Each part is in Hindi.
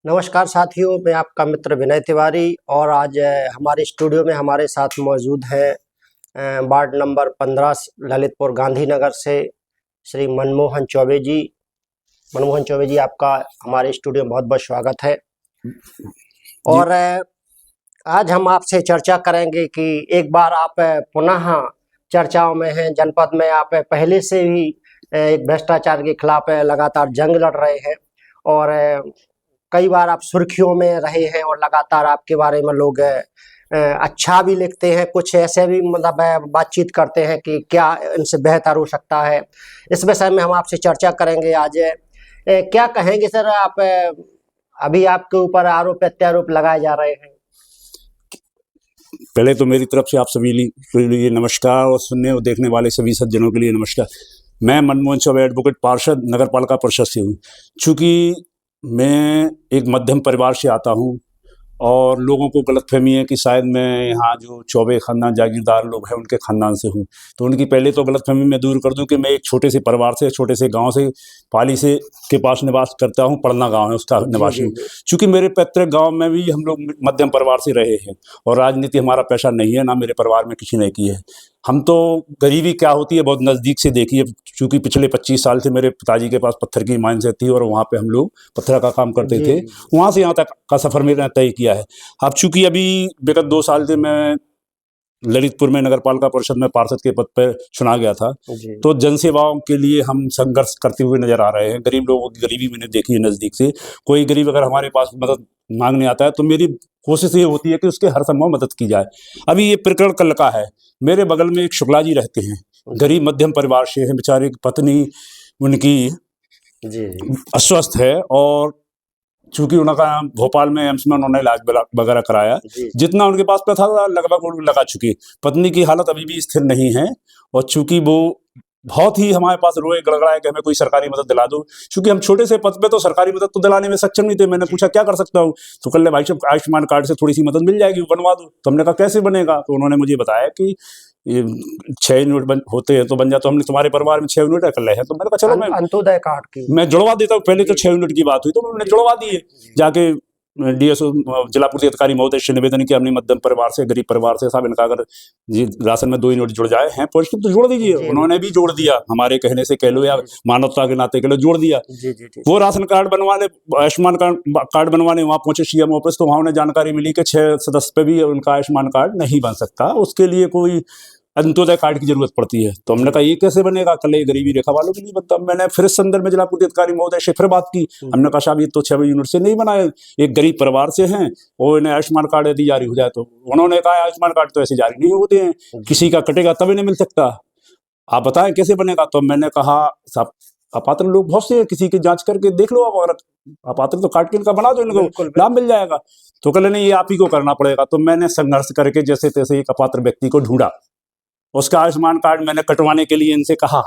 नमस्कार साथियों, मैं आपका मित्र विनय तिवारी और आज हमारे स्टूडियो में हमारे साथ मौजूद हैं वार्ड नंबर 15 ललितपुर गांधीनगर से श्री मनमोहन चौबे जी। मनमोहन चौबे जी, आपका हमारे स्टूडियो में बहुत बहुत स्वागत है। और आज हम आपसे चर्चा करेंगे कि एक बार आप पुनः चर्चाओं में हैं। जनपद में आप पहले से भी एक भ्रष्टाचार के खिलाफ लगातार जंग लड़ रहे हैं और कई बार आप सुर्खियों में रहे हैं और लगातार आपके बारे में लोग अच्छा भी लिखते हैं, कुछ ऐसे भी मतलब बातचीत करते हैं कि क्या इनसे बेहतर हो सकता है। इस विषय में हम आपसे चर्चा करेंगे आज। क्या कहेंगे सर आप? अभी आपके ऊपर आरोप प्रत्यारोप लगाए जा रहे हैं। पहले तो मेरी तरफ से आप सभी के लिए नमस्कार और सुनने और देखने वाले सभी सज्जनों के लिए नमस्कार। मैं मनमोहन चौबे एडवोकेट पार्षद नगर पालिका परिषद से हूँ। चूँकि मैं एक मध्यम परिवार से आता हूँ और लोगों को गलतफहमी है कि शायद मैं यहाँ जो चौबे खानदान जागीरदार लोग हैं उनके खानदान से हूँ, तो उनकी पहले तो गलतफहमी मैं दूर कर दूं कि मैं एक छोटे से परिवार से, छोटे से गांव से, पाली से के पास निवास करता हूँ। पड़ना गांव है, उसका निवासी हूँ। चूँकि मेरे पैतृक गाँव में भी हम लोग मध्यम परिवार से रहे हैं और राजनीति हमारा पेशा नहीं है, ना मेरे परिवार में किसी ने की है। हम तो गरीबी क्या होती है बहुत नज़दीक से देखी है। चूँकि पिछले 25 साल से मेरे पिताजी के पास पत्थर की माइन से थी और वहाँ पे हम लोग पत्थर का काम करते थे। वहाँ से यहाँ तक का सफ़र मैंने तय किया है। अब चूँकि अभी विगत 2 साल से मैं ललितपुर में नगर पालिका परिषद में पार्षद के पद पर चुना गया था, तो जनसेवाओं के लिए हम संघर्ष करते हुए नजर आ रहे हैं। गरीब लोगों की गरीबी मैंने देखी है नज़दीक से। कोई गरीब अगर हमारे पास मदद मांगने आता है तो मेरी कोशिश ये होती है कि उसके हर संभव मदद की जाए। अभी ये प्रकरण कल का है। मेरे बगल में एक शुक्ला जी रहते हैं, गरीब मध्यम परिवार से हैं। बेचारे की पत्नी उनकी अस्वस्थ है और चूँकि उनका भोपाल में एम्स में उन्होंने इलाज वगैरह कराया, जितना उनके पास पैसा था लगभग वो लगा चुकी। पत्नी की हालत अभी भी स्थिर नहीं है और चूँकि वो बहुत ही हमारे पास रोए गड़गड़ाए कि हमें कोई सरकारी मदद दिला दो। क्योंकि हम छोटे से पद पे तो सरकारी मदद तो दिलाने में सक्षम नहीं थे। मैंने पूछा क्या कर सकता हूँ, तो कल भाई साहब आयुष्मान कार्ड से थोड़ी सी मदद मिल जाएगी, वो बनवा दो। तो हमने कहा कैसे बनेगा, तो उन्होंने मुझे बताया कि ये 6 यूनिट होते हैं तो बन जाता। तो हमने तुम्हारे परिवार में 6 यूनिट कर रहे हैं, तो मैंने कहा चलो मैं अंत्योदय कार्ड की मैं जुड़वा देता हूँ। पहले तो 6 यूनिट की बात हुई तो मैंने जुड़वा दिए। जाके डीएसओ जिला पूर्ति अधिकारी महोदय से निवेदन किया अपनी मध्यम परिवार से, गरीब परिवार से, साहब इनका अगर जी राशन में 2 यूनिट जुड़ जाए हैं पॉजिटिव तो जोड़ दीजिए। उन्होंने भी जोड़ दिया, हमारे कहने से कह लो या मानवता के नाते कह लो, जोड़ दिया। वो राशन कार्ड बनवाने, आयुष्मान कार्ड बनवाने वहाँ पहुंचे सीएम ऑफिस, तो वहाँ उन्हें जानकारी मिली कि 6 सदस्य पे भी उनका आयुष्मान कार्ड नहीं बन सकता, उसके लिए कोई अंत्योदय कार्ड की जरूरत पड़ती है। तो हमने कहा ये कैसे बनेगा, कल ये गरीबी रेखा वालों के लिए बनता। मैंने फिर इस संदर्भ में जिला पूर्ति अधिकारी महोदय से फिर बात की। हमने कहा साहब ये तो 6 यूनिट से नहीं बनाए, एक गरीब परिवार से हैं और इन्हें आयुष्मान कार्ड यदि जारी हो जाए तो। उन्होंने कहा आयुष्मान कार्ड तो ऐसे जारी नहीं होते हैं, किसी का कटेगा तब इन्हें मिल सकता, आप बताएं कैसे बनेगा। तो मैंने कहा साहब अपात्र लोग बहुत से हैं, किसी की जांच करके देख लो आप, और अपात्र तो काट के इनका बना दो, इनको लाभ मिल जाएगा। तो कल नहीं ये आप ही को करना पड़ेगा। तो मैंने संघर्ष करके जैसे तैसे एक अपात्र व्यक्ति को ढूंढा, उसका आयुष्मान कार्ड मैंने कटवाने के लिए इनसे कहा।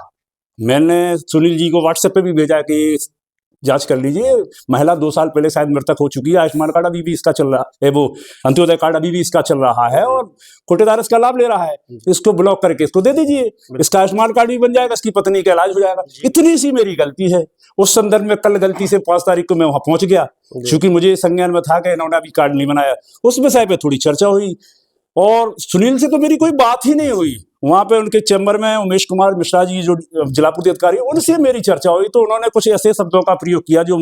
मैंने सुनील जी को व्हाट्सएप पे भी भेजा कि जांच कर लीजिए, महिला 2 साल पहले शायद मृतक हो चुकी है, आयुष्मान कार्ड अभी भी इसका चल रहा है, वो अंत्योदय कार्ड अभी भी इसका चल रहा है और कोटेदार इसका लाभ ले रहा है, इसको ब्लॉक करके इसको दे दीजिए, इसका आयुष्मान कार्ड भी बन जाएगा, इसकी पत्नी का इलाज हो जाएगा। इतनी सी मेरी गलती है। उस संदर्भ में कल गलती से 5 तारीख को मैं वहां पहुंच गया, क्योंकि मुझे संज्ञान में था कि इन्होंने अभी कार्ड नहीं बनाया। उस विषय पे थोड़ी चर्चा हुई और सुनील से तो मेरी कोई बात ही नहीं हुई। वहाँ पे उनके चैम्बर में उमेश कुमार मिश्रा जी जो जिला पूर्ति अधिकारी, उनसे मेरी चर्चा हुई, तो उन्होंने कुछ ऐसे शब्दों का प्रयोग किया जो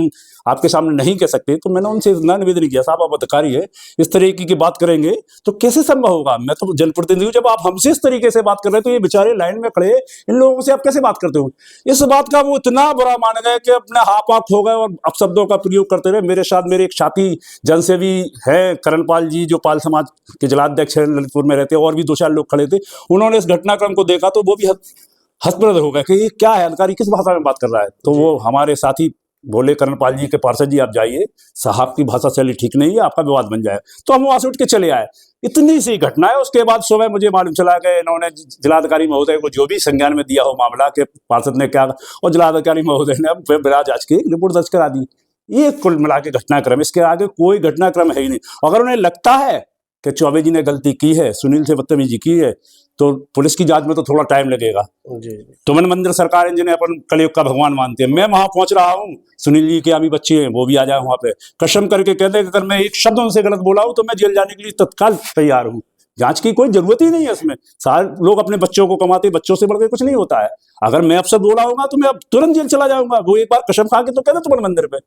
आपके सामने नहीं कह सकते। तो मैंने उनसे निवेदन किया साहब आप अधिकारी है, इस तरीके की बात करेंगे तो कैसे संभव होगा। मैं तो जनप्रतिनिधि हूँ, जब आप हमसे इस तरीके से बात कर रहे हैं तो ये बेचारे लाइन में खड़े इन लोगों से आप कैसे बात करते हो। इस बात का वो इतना बुरा मान गए कि अपने हाथ आँख हो गए और अपशब्दों का प्रयोग करते रहे। मेरे साथ मेरे एक साथी जनसेवी है करणपाल जी, जो पाल समाज के जिलाध्यक्ष है, ललितपुर में रहते हैं, और भी 2-4 लोग खड़े थे। उन्होंने इस घटनाक्रम को देखा तो वो भी हतप्रभ हो गए कि ये क्या है, अधिकारी किस भाषा में बात कर रहा है। तो वो हमारे साथी बोले करणपाल जी के पार्षद जी आप जाइए, साहब की भाषा शैली ठीक नहीं है, आपका विवाद बन जाए। तो हम वहां से उठ के चले आए। इतनी सी घटना है। उसके बाद सुबह मुझे मालूम चला कि इन्होंने जिलाधिकारी महोदय को जो भी संज्ञान में दिया हो मामला के पार्षद ने क्या, और जिलाधिकारी महोदय ने अब बिना जांच के रिपोर्ट दर्ज करा दी। ये कुल मिला के घटनाक्रम, इसके आगे कोई घटनाक्रम है ही नहीं। अगर उन्हें लगता है कि चौबे जी ने गलती की है, सुनील से बदतमीजी की है, तो पुलिस की जांच में तो थोड़ा टाइम लगेगा। जी तो मन मंदिर सरकार है जिन्हें अपन कलयुग का भगवान मानते हैं, मैं वहां पहुंच रहा हूँ, सुनील जी के अभी बच्चे हैं वो भी आ जाए वहां पे, कसम करके कहते हैं कि अगर मैं एक शब्द उनसे गलत बोला हूं तो मैं जेल जाने के लिए तत्काल तैयार हूँ। जांच की कोई जरूरत ही नहीं है इसमें, सारे लोग अपने बच्चों को कमाते, बच्चों से बढ़ के कुछ नहीं होता है। अगर मैं अपशब्द बोला होगा तो मैं अब तुरंत जेल चला जाऊंगा। वो एक बार कसम खा के तो कहते तुम मंदिर पे,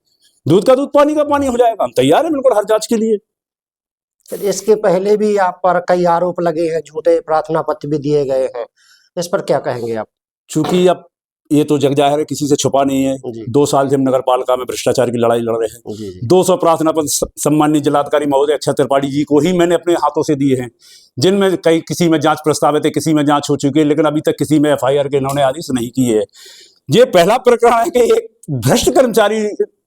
दूध का दूध पानी का पानी हो जाएगा। हम तैयार है बिल्कुल हर जांच के लिए। सर, इसके पहले भी आप पर कई आरोप लगे हैं, झूठे प्रार्थना पत्र भी दिए गए हैं, इस पर क्या कहेंगे आप? चूंकि अब ये तो जग जाहिर है, किसी से छुपा नहीं है, जी 2 साल से हम नगर पालिका में भ्रष्टाचार की लड़ाई लड़ रहे हैं। जी जी 200 प्रार्थना पत्र सम्माननीय जिलाधिकारी महोदय अक्षय त्रिपाठी जी को ही मैंने अपने हाथों से दिए हैं, जिनमें कई किसी में जांच प्रस्तावित है, किसी में जांच हो चुकी है, लेकिन अभी तक किसी में FIR के इन्होंने आदेश नहीं किए है। ये पहला प्रकरण है कि एक भ्रष्ट कर्मचारी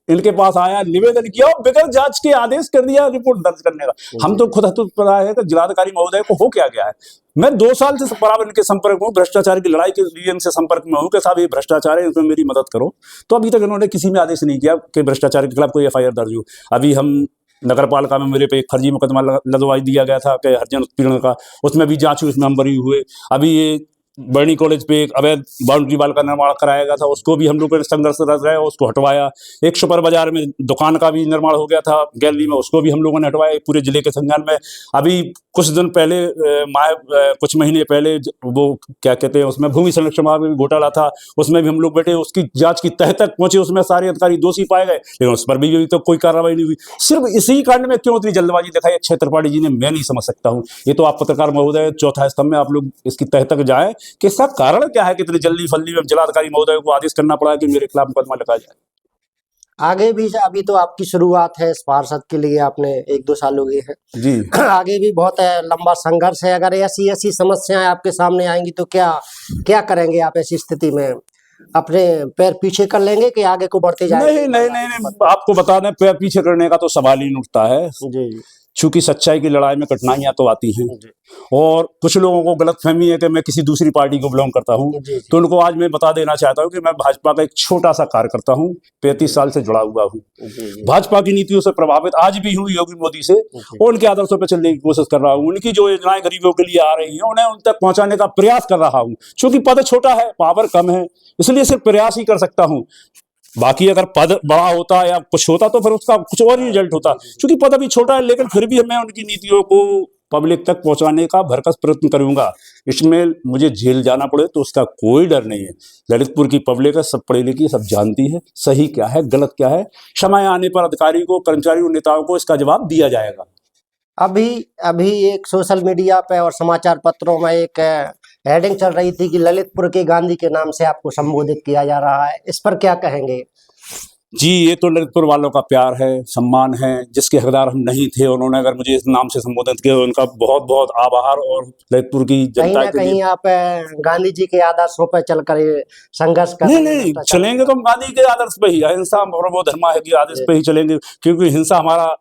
इनके पास आया, निवेदन किया और बगैर जांच के आदेश कर दिया रिपोर्ट दर्ज करने का। हम तो खुद हतोत्साह है कि जिलाधिकारी महोदय को हो क्या गया है। मैं 2 साल से बराबर इनके संपर्क में हूँ, भ्रष्टाचार की लड़ाई के लिए इनसे संपर्क में हूँ कि साहब ये भ्रष्टाचार है, इसमें मेरी मदद करो। तो अभी तक इन्होंने किसी में आदेश नहीं किया कि भ्रष्टाचार के खिलाफ कोई FIR दर्ज हो। अभी हम नगर पालिका में मेरे पे एक फर्जी मुकदमा लदवाई दिया गया था कि हरिजन उत्पीड़न का, उसमें भी जांच हुई, उसमें हम बरी हुए। अभी ये बर्नी कॉलेज पे एक अवैध बाउंड्री वाल का निर्माण कराया गया था, उसको भी हम लोगों ने संघर्ष रहे, उसको हटवाया। एक सुपर बाजार में दुकान का भी निर्माण हो गया था गैलरी में, उसको भी हम लोगों ने हटवाया पूरे जिले के संज्ञान में। अभी कुछ दिन पहले कुछ महीने पहले वो क्या कहते हैं उसमें भूमि संरक्षण विभाग में घोटाला था, उसमें भी हम लोग बैठे, उसकी जांच की तह तक पहुंचे, उसमें सारे अधिकारी दोषी पाए गए, लेकिन उस पर भी अभी तक कोई कार्रवाई नहीं हुई। सिर्फ इसी कांड में क्यों इतनी जल्दबाजी दिखाई अक्षय त्रिपाठी जी ने, मैं नहीं समझ सकता हूँ। ये तो आप पत्रकार महोदय चौथा स्तंभ में आप लोग इसकी तह तक जाए कि इसका कारण क्या है कि इतनी जल्दी फल्ली में जिलाधिकारी महोदय को आदेश करना पड़ा कि मेरे खिलाफ मुकदमा लिखा जाए। आगे भी, अभी तो आपकी शुरुआत है, इस पार्षद के लिए आपने 1-2 साल हो गए हैं जी आगे भी बहुत लंबा संघर्ष है। अगर ऐसी ऐसी समस्याएं आपके सामने आएंगी तो क्या क्या करेंगे आप ऐसी स्थिति में? अपने पैर पीछे कर लेंगे कि आगे को बढ़ते जाएंगे? नहीं, आपको बता दें, पैर पीछे करने का तो सवाल ही नहीं उठता है। जी चूंकि सच्चाई की लड़ाई में कठिनाइयां तो आती हैं, जी और कुछ लोगों को गलतफहमी है कि मैं किसी दूसरी पार्टी को बिलोंग करता हूं। जी तो उनको आज मैं बता देना चाहता हूं कि मैं भाजपा का एक छोटा सा कार्यकर्ता हूं, 35 साल से जुड़ा हुआ हूं। जी भाजपा की नीतियों से प्रभावित आज भी हूं, योगी मोदी से, और उनके आदर्शों पर चलने की कोशिश कर रहा हूं। उनकी जो योजनाएं गरीबों के लिए आ रही हैं उन्हें उन तक पहुंचाने का प्रयास कर रहा हूं। चूंकि पद छोटा है, पावर कम है, इसलिए सिर्फ प्रयास ही कर सकता हूं। बाकी अगर पद बड़ा होता या कुछ होता तो फिर उसका कुछ और ही रिजल्ट होता। क्योंकि पद अभी छोटा है, लेकिन फिर भी मैं उनकी नीतियों को पब्लिक तक पहुंचाने का भरसक प्रयत्न करूंगा। इसमें मुझे जेल जाना पड़े तो उसका कोई डर नहीं है। ललितपुर की पब्लिक है, सब पढ़ी लिखी, सब जानती है सही क्या है गलत क्या है। समय आने पर अधिकारी को, कर्मचारियों, नेताओं को इसका जवाब दिया जाएगा। अभी एक सोशल मीडिया पे और समाचार पत्रों में एक हेडिंग चल रही थी कि ललितपुर के गांधी के नाम से आपको संबोधित किया जा रहा है, इस पर क्या कहेंगे? जी, ये तो ललितपुर वालों का प्यार है, सम्मान है, जिसके हकदार हम नहीं थे। उन्होंने अगर मुझे इस नाम से संबोधित किया, उनका बहुत बहुत आभार। और ललितपुर की कहीं जनता ना के कहीं लिए आप गांधी जी के आदर्शों पर चलकर ये संघर्ष कर नहीं चलेंगे तो हम गांधी के आदर्श पे ही, अहिंसा परमो धर्मः के आदर्श पे ही चलेंगे। क्योंकि हिंसा हमारा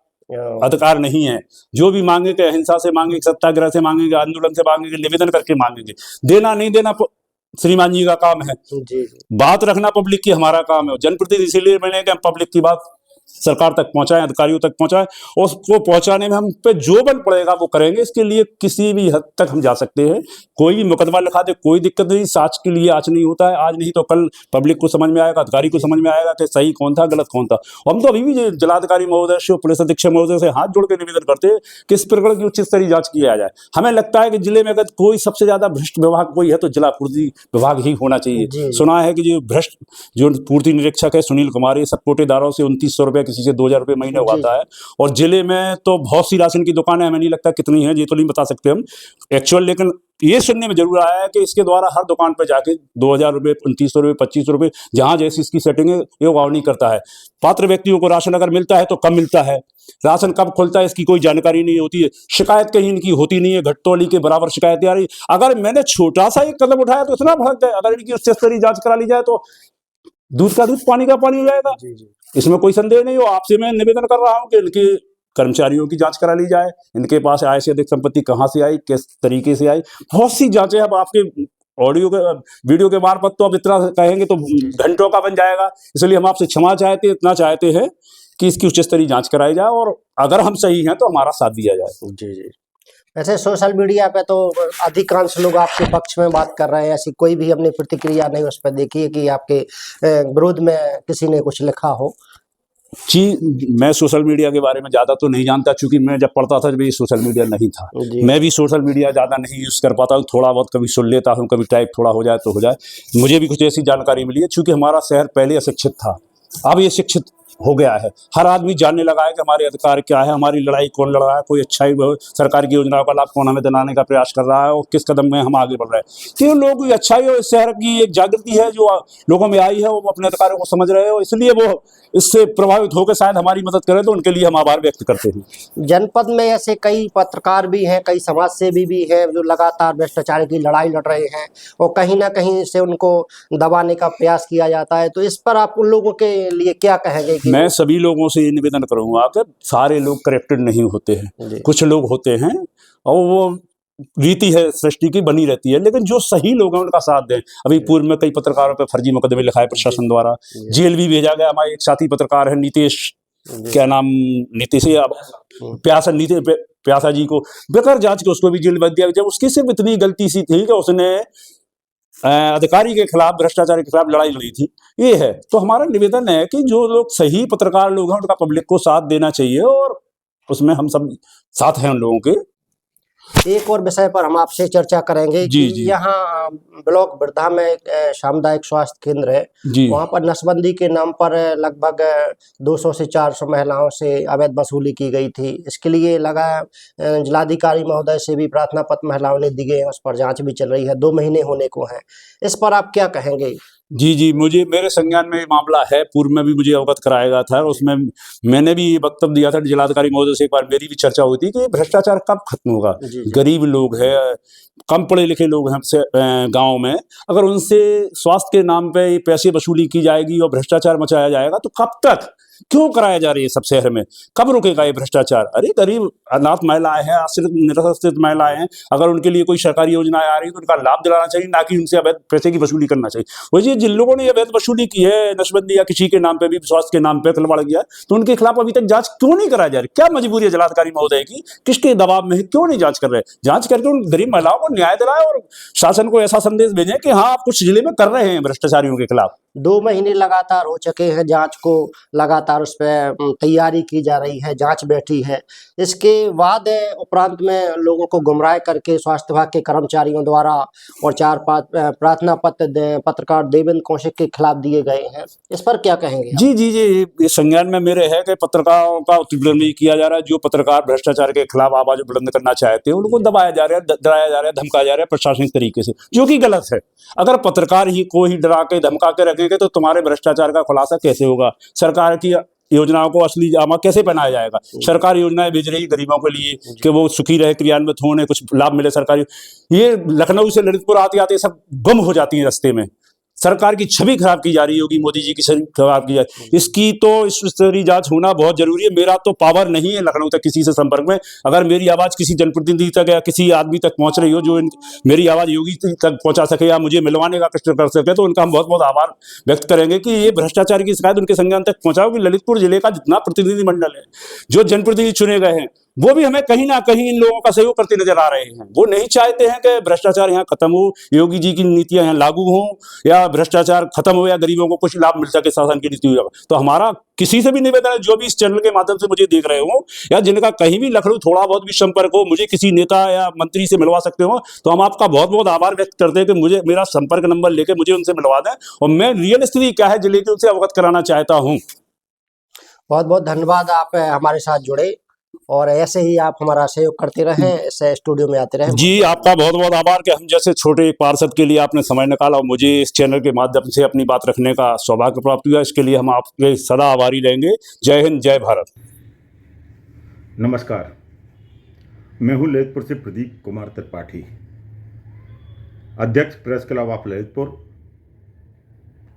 अधिकार नहीं है। जो भी मांगेंगे अहिंसा से मांगेंगे, सत्याग्रह से मांगेंगे, आंदोलन से मांगेंगे, निवेदन करके मांगेंगे। देना नहीं देना श्रीमान जी का काम है, जी बात रखना पब्लिक की हमारा काम है। जनप्रतिनिधि इसीलिए बने कि हम पब्लिक की बात सरकार तक पहुंचाएं, अधिकारियों तक पहुंचाएं, और उसको पहुंचाने में हम पे जो बल पड़ेगा वो करेंगे। इसके लिए किसी भी हद तक हम जा सकते हैं। कोई भी मुकदमा लिखा दे, कोई दिक्कत नहीं। साच के लिए आज नहीं होता है, आज नहीं तो कल पब्लिक को समझ में आएगा, अधिकारी को समझ में आएगा कि सही कौन था गलत कौन था। हम तो अभी भी जिलाधिकारी महोदय से, पुलिस अधीक्षक महोदय से हाथ जोड़ के निवेदन करते हैं कि इस प्रकरण की उच्च स्तरीय जांच किया जाए। हमें लगता है कि जिले में अगर कोई सबसे ज्यादा भ्रष्ट विभाग कोई है तो जिला पूर्ति विभाग ही होना चाहिए। सुना है कि जो भ्रष्ट जो पूर्ति निरीक्षक है सुनील कुमार, ये सब कोटेदारों से 2900 रुपए, किसी से 2000 रुपए महीने उगाता है। और जिले में तो बहुत सी राशन की दुकानें, हमें नहीं लगता कितनी है, ये तो नहीं बता सकते हम एक्चुअल, लेकिन ये सुनने में जरूर आया है कि इसके द्वारा हर दुकान पर जाके 2000 रुपए, 2900 रुपए, 2500 रुपए, जहां जैसी इसकी सेटिंग है ये उगावनी करता है। पात्र व्यक्तियों को राशन अगर मिलता है तो कम मिलता है, राशन कब खुलता है इसकी कोई जानकारी नहीं होती है। शिकायत कहीं इनकी होती नहीं है, घटतौली के बराबर शिकायतें आ रही। अगर मैंने छोटा सा एक कदम उठाया तो इतना भड़क गए। अगर इनकी उच्च स्तरीय जांच करा ली जाए तो दूध का दूध पानी का पानी हो जाएगा, इसमें कोई संदेह नहीं हो। आपसे मैं निवेदन कर रहा हूं कि इनके कर्मचारियों की जांच करा ली जाए, इनके पास आय से अधिक संपत्ति कहां से आई, किस तरीके से आई। बहुत सी जांचें अब आपके ऑडियो के वीडियो के मार्फत तो अब इतना कहेंगे तो घंटों का बन जाएगा। इसलिए हम आपसे क्षमा चाहते, इतना चाहते हैं कि इसकी उच्च स्तरीय जांच कराई जाए, और अगर हम सही हैं तो हमारा साथ दिया जाए। जी वैसे सोशल मीडिया पे तो अधिकांश लोग आपके पक्ष में बात कर रहे हैं, ऐसी कोई भी हमने प्रतिक्रिया नहीं उस पर देखी है कि आपके विरोध में किसी ने कुछ लिखा हो। जी, मैं सोशल मीडिया के बारे में ज़्यादा तो नहीं जानता, चूँकि मैं जब पढ़ता था जब ये सोशल मीडिया नहीं था। जी। मैं भी सोशल मीडिया ज़्यादा नहीं यूज़ कर पाता हूँ, थोड़ा बहुत कभी सुन लेता हूँ, कभी टाइप थोड़ा हो जाए तो हो जाए। मुझे भी कुछ ऐसी जानकारी मिली है, चूँकि हमारा शहर पहले अशिक्षित था, अब ये शिक्षित हो गया है। हर आदमी जानने लगा है कि हमारे अधिकार क्या है, हमारी लड़ाई कौन लड़ रहा है, कोई अच्छाई सरकार की योजनाओं का लाभ कौन हमें दिलाने का प्रयास कर रहा है और किस कदम में हम आगे बढ़ रहे हैं। तो लोग अच्छाई और शहर की एक जागृति है जो लोगों में आई है, वो अपने अधिकारों को समझ रहे हो, इसलिए वो इससे प्रभावित होकर शायद हमारी मदद करें, तो उनके लिए हम आभार व्यक्त करते हैं। जनपद में ऐसे कई पत्रकार भी हैं, कई समाजसेवी भी हैं जो लगातार भ्रष्टाचार की लड़ाई लड़ रहे हैं और कहीं ना कहीं से उनको दबाने का प्रयास किया जाता है, तो इस पर आप उन लोगों के लिए क्या कहेंगे? कि मैं सभी लोगों से ये निवेदन करूंगा कि सारे लोग करेक्टेड नहीं होते हैं, कुछ लोग होते हैं और वो रीति है सृष्टि की बनी रहती है, लेकिन जो सही लोग हैं उनका साथ दें। अभी पूर्व में कई पत्रकारों पर फर्जी मुकदमे लिखाए प्रशासन द्वारा, जेल भी भेजा गया। हमारे एक साथी पत्रकार है नीतीश, क्या नाम, नीतीश प्यासा जी को बेकार जांच के उसको भी जेल भेज दिया। जब उसकी सिर्फ इतनी गलती सी थी कि उसने अधिकारी के खिलाफ, भ्रष्टाचार के खिलाफ लड़ाई लड़ी थी। ये है, तो हमारा निवेदन है कि जो लोग सही पत्रकार लोग हैं उनका पब्लिक को साथ देना चाहिए और उसमें हम सब साथ हैं उन लोगों के। एक और विषय पर हम आपसे चर्चा करेंगे कि यहाँ ब्लॉक बिरधा में एक सामुदायिक स्वास्थ्य केंद्र है, वहाँ पर नसबंदी के नाम पर लगभग 200 से 400 महिलाओं से अवैध वसूली की गई थी। इसके लिए लगा जिलाधिकारी महोदय से भी प्रार्थना पत्र महिलाओं ने दिए हैं, उस पर जांच भी चल रही है, 2 महीने होने को हैं। इस पर आप क्या कहेंगे? जी, मेरे संज्ञान में ये मामला है, पूर्व में भी मुझे अवगत कराया गया था, उसमें मैंने भी ये वक्तव्य दिया था जिलाधिकारी महोदय से। एक बार मेरी भी चर्चा हुई थी कि भ्रष्टाचार कब खत्म होगा। गरीब लोग हैं, कम पढ़े लिखे लोग हैं गाँव में, अगर उनसे स्वास्थ्य के नाम पे पैसे वसूली की जाएगी और भ्रष्टाचार मचाया जाएगा तो कब तक, क्यों कराया जा रही है सब शहर में, कब रुकेगा ये भ्रष्टाचार? अरे गरीब अनाथ महिलाएं हैं, आश्रित निराश्रित महिलाएं हैं, अगर उनके लिए कोई सरकारी योजनाएं आ रही है तो उनका लाभ दिलाना चाहिए, ना कि उनसे अवैध पैसे की वसूली करना चाहिए। वही जिन लोगों ने अवैध वसूली की है, नशबंदी या किसी के नाम पे भी, स्वास्थ्य के नाम पे खिलवाड़ किया, तो उनके खिलाफ अभी तक जांच क्यों नहीं कराई जा रही? क्या मजबूरी है जिलाधिकारी महोदय की? किसके दबाव में है? क्यों नहीं जांच कर रहे? जांच करके उन गरीब महिलाओं को न्याय दिलाए और शासन को ऐसा संदेश भेजें कि हाँ, आप कुछ जिले में कर रहे हैं भ्रष्टाचारियों के खिलाफ। 2 महीने लगातार हो चुके हैं जांच को, लगातार उस पर तैयारी की जा रही है, जांच बैठी है। इसके बाद उपरांत में लोगों को गुमराह करके स्वास्थ्य विभाग के कर्मचारियों द्वारा और 4-5 प्रार्थना पत्र पत्रकार देवेंद्र कौशिक के खिलाफ दिए गए हैं। इस पर क्या कहेंगे आप? जी, ये संज्ञान में मेरे है कि पत्रकारों का उत्पीड़न नहीं किया जा रहा है। जो पत्रकार भ्रष्टाचार के खिलाफ आवाज बुलंद करना चाहते हैं उनको दबाया जा रहा है, डराया जा रहा है, धमकाया जा रहा है प्रशासनिक तरीके से, जो कि गलत है। अगर पत्रकार ही को ही डरा के धमका के रखेंगे तो तुम्हारे भ्रष्टाचार का खुलासा कैसे होगा? सरकार की योजनाओं को असली जामा कैसे पहनाया जाएगा? सरकार योजनाएं भेज रही गरीबों के लिए कि वो सुखी रहे, क्रियान्वित होने, कुछ लाभ मिले सरकारी। ये लखनऊ से ललितपुर आते आते सब गुम हो जाती है रास्ते में। सरकार की छवि खराब की जा रही होगी, मोदी जी की छवि खराब की जा रही है। इसकी तो इस स्तरीय जांच होना बहुत जरूरी है। मेरा तो पावर नहीं है लखनऊ तक किसी से संपर्क में। अगर मेरी आवाज किसी जनप्रतिनिधि तक या किसी आदमी तक पहुंच रही हो जो मेरी आवाज योगी तक पहुंचा सके या मुझे मिलवाने का कष्ट कर सके, तो उनका हम बहुत बहुत आभार व्यक्त करेंगे कि ये भ्रष्टाचार की शिकायत उनके संज्ञान तक पहुंचाओ कि ललितपुर जिले का जितना प्रतिनिधिमंडल है, जो जनप्रतिनिधि चुने गए हैं, वो भी हमें कहीं ना कहीं इन लोगों का सहयोग करते नजर आ रहे हैं। वो नहीं चाहते हैं कि भ्रष्टाचार यहाँ खत्म हो, योगी जी की नीतियां यहाँ लागू हों, या भ्रष्टाचार खत्म हो, या गरीबों को कुछ लाभ मिल सके शासन की नीति हो। तो हमारा किसी से भी निवेदन है, जो भी इस चैनल के माध्यम से मुझे देख रहे हो या जिनका कहीं भी लखनऊ थोड़ा बहुत भी संपर्क हो, मुझे किसी नेता या मंत्री से मिलवा सकते हो, तो हम आपका बहुत बहुत आभार व्यक्त करते हैं कि मुझे मेरा संपर्क नंबर लेके मुझे उनसे मिलवा दें और मैं रियल स्थिति क्या है जिले की उनसे अवगत कराना चाहता हूँ। बहुत बहुत धन्यवाद, आप हमारे साथ जुड़े और ऐसे ही आप हमारा सहयोग करते रहें, ऐसे स्टूडियो में आते रहें। जी, आपका बहुत बहुत आभार कि हम जैसे छोटे पार्षद के लिए आपने समय निकाला और मुझे इस चैनल के माध्यम से अपनी बात रखने का सौभाग्य प्राप्त हुआ। इसके लिए हम आपके सदा आभारी रहेंगे। जय हिंद, जय भारत। नमस्कार, मैं हूं ललितपुर से प्रदीप कुमार त्रिपाठी, अध्यक्ष प्रेस क्लब ऑफ ललितपुर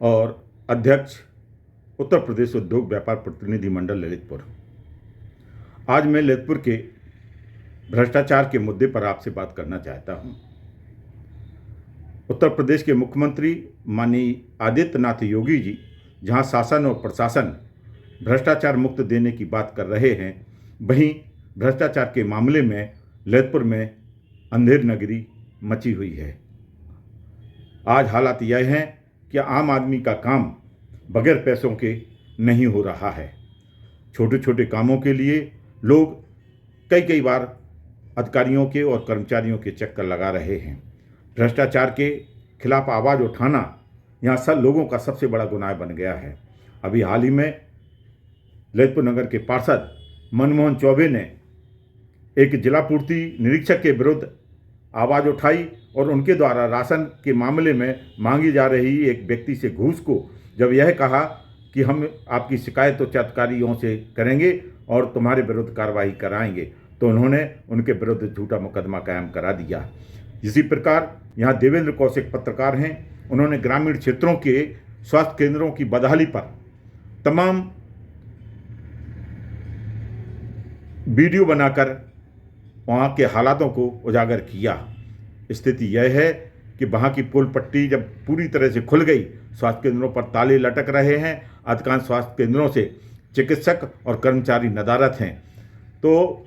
और अध्यक्ष उत्तर प्रदेश उद्योग व्यापार प्रतिनिधि मंडल ललितपुर। आज मैं ललितपुर के भ्रष्टाचार के मुद्दे पर आपसे बात करना चाहता हूं। उत्तर प्रदेश के मुख्यमंत्री माननीय आदित्यनाथ योगी जी जहां शासन और प्रशासन भ्रष्टाचार मुक्त देने की बात कर रहे हैं, वहीं भ्रष्टाचार के मामले में ललितपुर में अंधेर नगरी मची हुई है। आज हालात यह हैं कि आम आदमी का काम बगैर पैसों के नहीं हो रहा है। छोटे छोटे कामों के लिए लोग कई बार अधिकारियों के और कर्मचारियों के चक्कर लगा रहे हैं। भ्रष्टाचार के खिलाफ आवाज़ उठाना यहाँ सब लोगों का सबसे बड़ा गुनाह बन गया है। अभी हाल ही में ललितपुर नगर के पार्षद मनमोहन चौबे ने एक जिला पूर्ति निरीक्षक के विरुद्ध आवाज़ उठाई और उनके द्वारा राशन के मामले में मांगी जा रही एक व्यक्ति से घूस को जब यह कहा कि हम आपकी शिकायत उच्च अधिकारियों से करेंगे और तुम्हारे विरुद्ध कार्रवाई कराएंगे, तो उन्होंने उनके विरुद्ध झूठा मुकदमा कायम करा दिया। इसी प्रकार यहाँ देवेंद्र कौशिक पत्रकार हैं, उन्होंने ग्रामीण क्षेत्रों के स्वास्थ्य केंद्रों की बदहाली पर तमाम वीडियो बनाकर वहाँ के हालातों को उजागर किया। स्थिति यह है कि वहाँ की पुल पट्टी जब पूरी तरह से खुल गई, स्वास्थ्य केंद्रों पर ताले लटक रहे हैं। अधिकांश स्वास्थ्य केंद्रों से चिकित्सक और कर्मचारी नदारत हैं, तो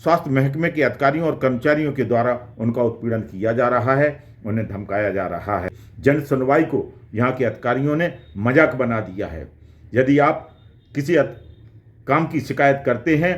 स्वास्थ्य महकमे के अधिकारियों और कर्मचारियों के द्वारा उनका उत्पीड़न किया जा रहा है, उन्हें धमकाया जा रहा है। जन सुनवाई को यहाँ के अधिकारियों ने मजाक बना दिया है। यदि आप किसी काम की शिकायत करते हैं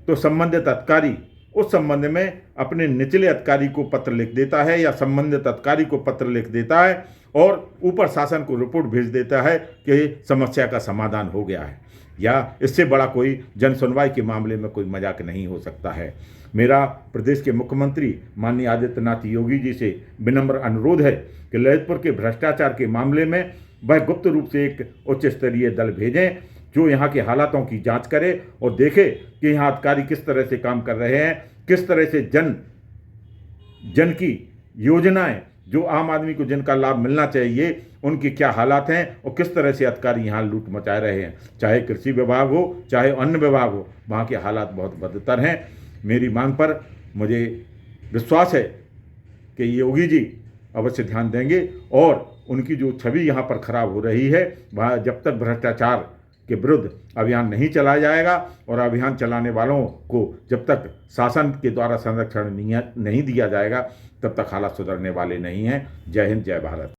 तो संबंधित अधिकारी उस संबंध में अपने निचले अधिकारी को पत्र लिख देता है या संबंधित अधिकारी को पत्र लिख देता है और ऊपर शासन को रिपोर्ट भेज देता है कि समस्या का समाधान हो गया है। या इससे बड़ा कोई जन सुनवाई के मामले में कोई मजाक नहीं हो सकता है। मेरा प्रदेश के मुख्यमंत्री माननीय आदित्यनाथ योगी जी से विनम्र अनुरोध है कि ललितपुर के भ्रष्टाचार के मामले में वह गुप्त रूप से एक उच्च स्तरीय दल भेजें जो यहाँ के हालातों की जांच करे और देखे कि यहाँ अधिकारी किस तरह से काम कर रहे हैं, किस तरह से जन की योजनाएं जो आम आदमी को जिनका लाभ मिलना चाहिए उनके क्या हालात हैं और किस तरह से अधिकारी यहाँ लूट मचा रहे हैं। चाहे कृषि विभाग हो चाहे अन्य विभाग हो, वहाँ के हालात बहुत बदतर हैं। मेरी मांग पर मुझे विश्वास है कि योगी जी अवश्य ध्यान देंगे और उनकी जो छवि यहाँ पर खराब हो रही है, वहाँ जब तक भ्रष्टाचार के विरुद्ध अभियान नहीं चलाया जाएगा और अभियान चलाने वालों को जब तक शासन के द्वारा संरक्षण नहीं दिया जाएगा तब तक हालात सुधरने वाले नहीं हैं। जय हिंद, जय भारत।